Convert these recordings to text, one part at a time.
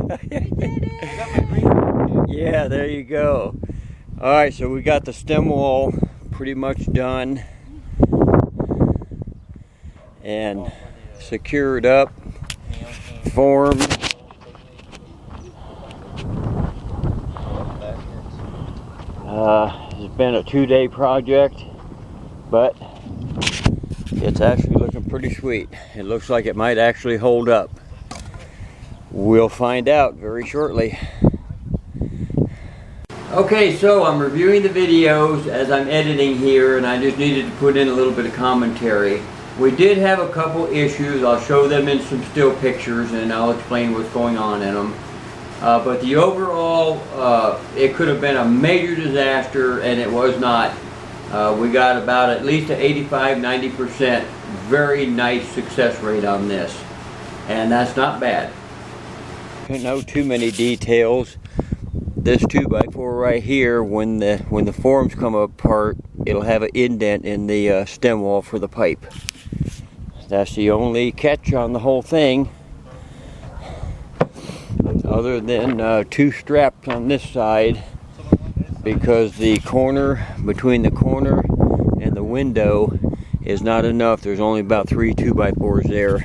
it! Yeah, there you go. Alright, so we got the stem wall pretty much done and secured up, formed. It's been a 2-day project, but it's actually looking pretty sweet. It looks like it might actually hold up. We'll find out very shortly. Okay, so I'm reviewing the videos as I'm editing here, and I just needed to put in a little bit of commentary. We did have a couple issues. I'll show them in some still pictures and I'll explain what's going on in them. But the overall, it could have been a major disaster, and it was not. We got about at least an 85–90% very nice success rate on this, and that's not bad. No too many details. This 2x4 right here, when the forms come apart, it'll have an indent in the stem wall for the pipe. That's the only catch on the whole thing, other than 2 straps on this side, because the corner, between the corner and the window, is not enough. There's only about 3 2x4s there,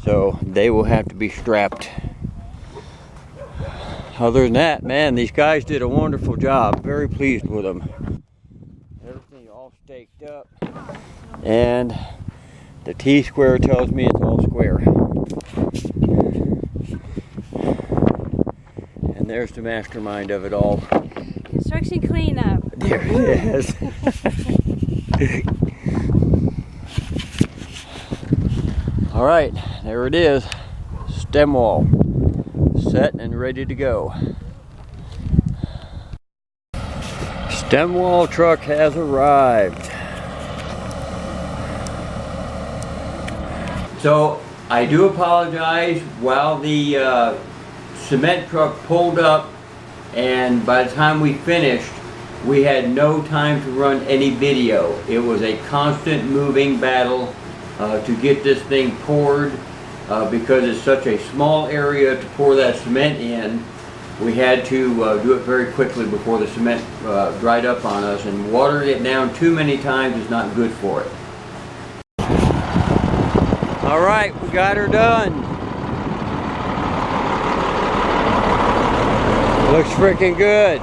so they will have to be strapped. Other than that, man, these guys did a wonderful job. Very pleased with them. Everything all staked up, and the T-square tells me it's all square. And there's the mastermind of it all. Construction cleanup. There it is. All right, there it is. Stem wall. Set and ready to go. Stem wall truck has arrived. So I do apologize. While the cement truck pulled up, and by the time we finished, we had no time to run any video. It was a constant moving battle to get this thing poured. Because it's such a small area to pour that cement in, we had to do it very quickly before the cement dried up on us, and watering it down too many times is not good for it. Alright, we got her done. Looks freaking good.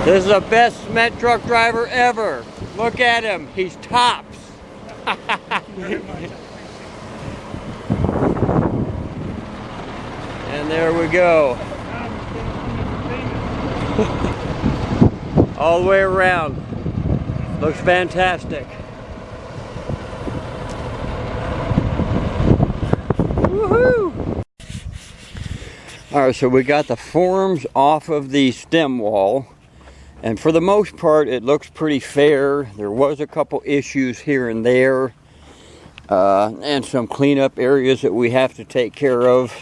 This is the best cement truck driver ever. Look at him, he's tops. And there we go. All the way around. Looks fantastic. Woohoo! Alright, so we got the forms off of the stem wall. And for the most part, it looks pretty fair. There was a couple issues here and there, and some cleanup areas that we have to take care of.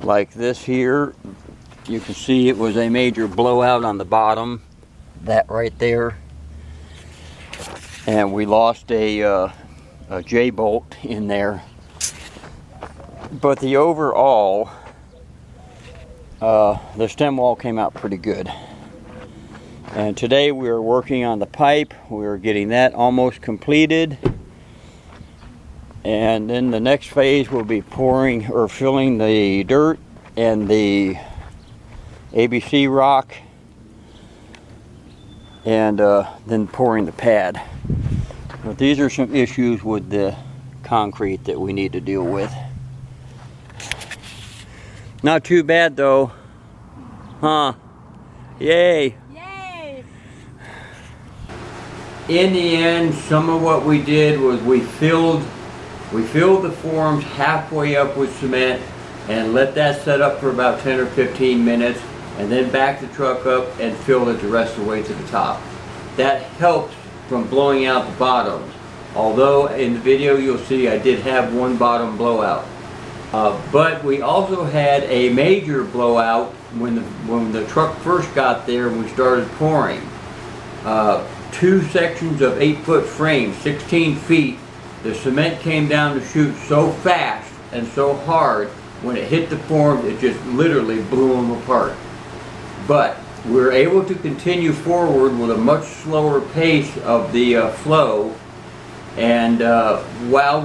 Like this here, you can see it was a major blowout on the bottom, that right there. And we lost a J-bolt in there. But the overall, the stem wall came out pretty good. And today we are working on the pipe. We are getting that almost completed. And then the next phase will be pouring or filling the dirt and the ABC rock, and then pouring the pad. But these are some issues with the concrete that we need to deal with. Not too bad though, huh? Yay! In the end, some of what we did was we filled the forms halfway up with cement and let that set up for about 10 or 15 minutes, and then back the truck up and filled it the rest of the way to the top. That helps from blowing out the bottoms. Although in the video you'll see I did have one bottom blowout. But we also had a major blowout when the truck first got there and we started pouring. 2 sections of 8-foot frame, 16 feet, the cement came down the chute so fast and so hard, when it hit the forms, it just literally blew them apart. But we were able to continue forward with a much slower pace of the flow. And while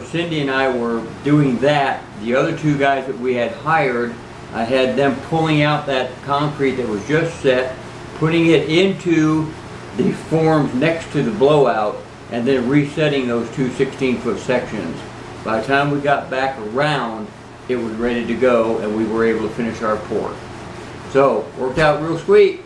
Cindy and I were doing that, the other two guys that we had hired, I had them pulling out that concrete that was just set, putting it into the forms next to the blowout, and then resetting those two 16-foot sections. By the time we got back around, it was ready to go, and we were able to finish our pour. So, worked out real sweet.